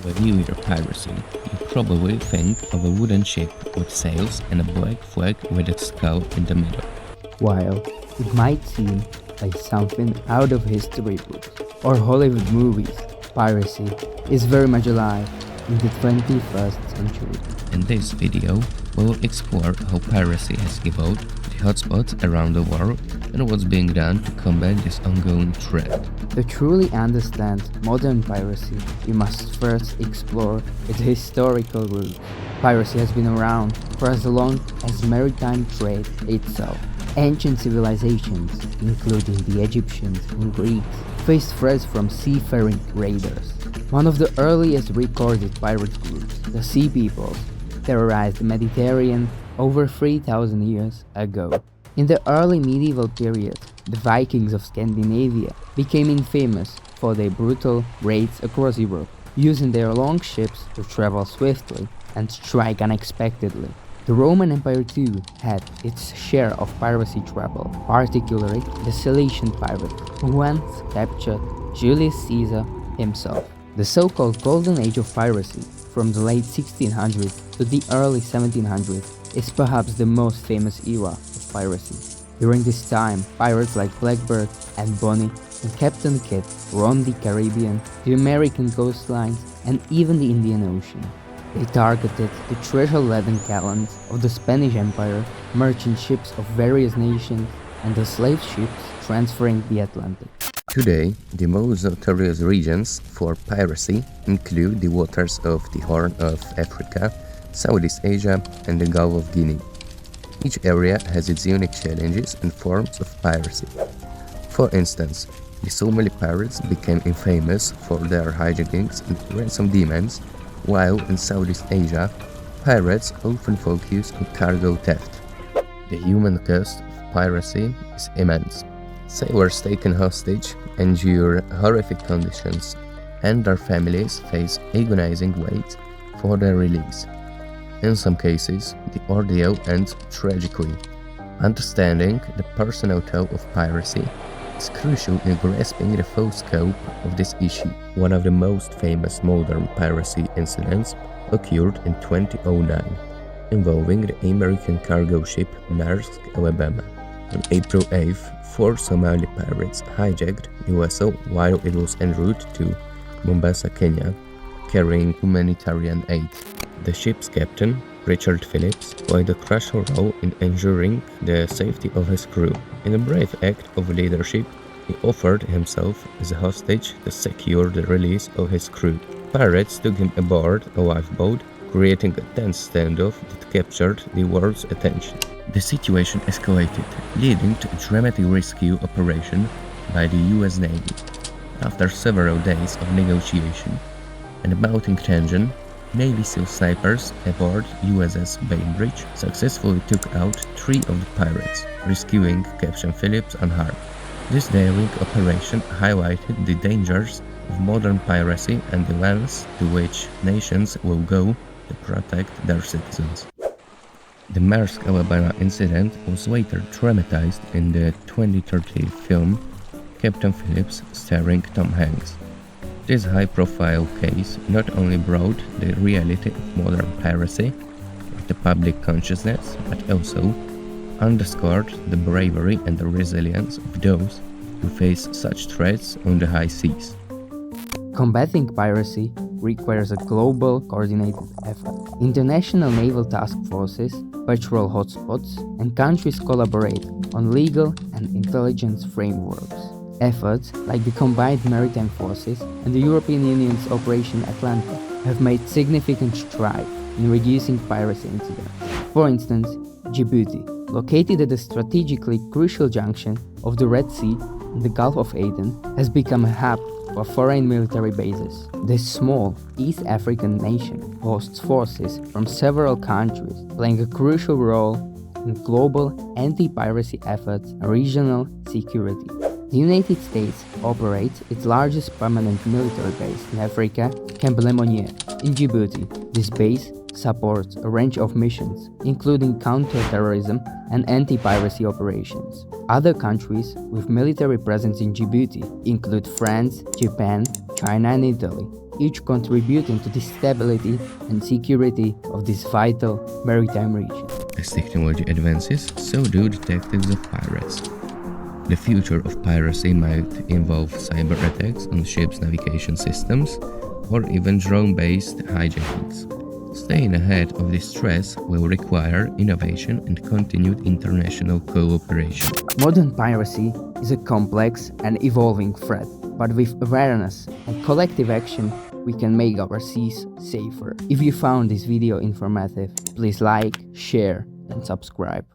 When you hear piracy, you probably think of a wooden ship with sails and a black flag with its skull in the middle. While it might seem like something out of history books or Hollywood movies, piracy is very much alive in the 21st century. In this video, we'll explore how piracy has evolved, the hotspots around the world, and what's being done to combat this ongoing threat. To truly understand modern piracy, we must first explore its historical roots. Piracy has been around for as long as maritime trade itself. Ancient civilizations, including the Egyptians and Greeks, faced threats from seafaring raiders. One of the earliest recorded pirate groups, the Sea Peoples, terrorized the Mediterranean over 3,000 years ago. In the early medieval period, the Vikings of Scandinavia became infamous for their brutal raids across Europe, using their long ships to travel swiftly and strike unexpectedly. The Roman Empire too had its share of piracy trouble, particularly the Cilician pirates, who once captured Julius Caesar himself. The so-called Golden Age of piracy, from the late 1600s to the early 1700s, is perhaps the most famous era of piracy. During this time, pirates like Blackbeard and Bonnie and Captain Kidd roamed the Caribbean, the American coastlines, and even the Indian Ocean. They targeted the treasure-laden gallants of the Spanish Empire, merchant ships of various nations, and the slave ships transferring the Atlantic. Today, the most notorious regions for piracy include the waters of the Horn of Africa, Southeast Asia, and the Gulf of Guinea. Each area has its unique challenges and forms of piracy. For instance, the Somali pirates became infamous for their hijackings and ransom demands, while in Southeast Asia, pirates often focus on cargo theft. The human cost of piracy is immense. Sailors taken hostage endure horrific conditions, and their families face agonizing wait for their release. In some cases, the ordeal ends tragically. Understanding the personal toll of piracy is crucial in grasping the full scope of this issue. One of the most famous modern piracy incidents occurred in 2009, involving the American cargo ship Maersk Alabama. On April 8th, 4 Somali pirates hijacked the vessel while it was en route to Mombasa, Kenya, carrying humanitarian aid. The ship's captain, Richard Phillips, played a crucial role in ensuring the safety of his crew. In a brave act of leadership, he offered himself as a hostage to secure the release of his crew. Pirates took him aboard a lifeboat, creating a tense standoff that captured the world's attention. The situation escalated, leading to a dramatic rescue operation by the US Navy. After several days of negotiation and a mounting tension, Navy SEAL snipers aboard USS Bainbridge successfully took out 3 of the pirates, rescuing Captain Phillips unharmed. This daring operation highlighted the dangers of modern piracy and the lengths to which nations will go to protect their citizens. The Maersk Alabama incident was later dramatized in the 2013 film Captain Phillips, starring Tom Hanks. This high-profile case not only brought the reality of modern piracy into public consciousness, but also underscored the bravery and the resilience of those who face such threats on the high seas. Combating piracy requires a global, coordinated effort. International naval task forces patrol hotspots, and countries collaborate on legal and intelligence frameworks. Efforts like the Combined Maritime Forces and the European Union's Operation Atalanta have made significant strides in reducing piracy incidents. For instance, Djibouti, located at a strategically crucial junction of the Red Sea and the Gulf of Aden, has become a hub for foreign military bases. This small East African nation hosts forces from several countries, playing a crucial role in global anti-piracy efforts and regional security. The United States operates its largest permanent military base in Africa, Camp Lemonnier, in Djibouti. This base supports a range of missions, including counter-terrorism and anti-piracy operations. Other countries with military presence in Djibouti include France, Japan, China and Italy. each contributing to the stability and security of this vital maritime region. As technology advances, so do the tactics of pirates. The future of piracy might involve cyber attacks on ships' navigation systems, or even drone-based hijackings. Staying ahead of this threat will require innovation and continued international cooperation. Modern piracy is a complex and evolving threat, but with awareness and collective action, we can make our seas safer. If you found this video informative, please like, share, and subscribe.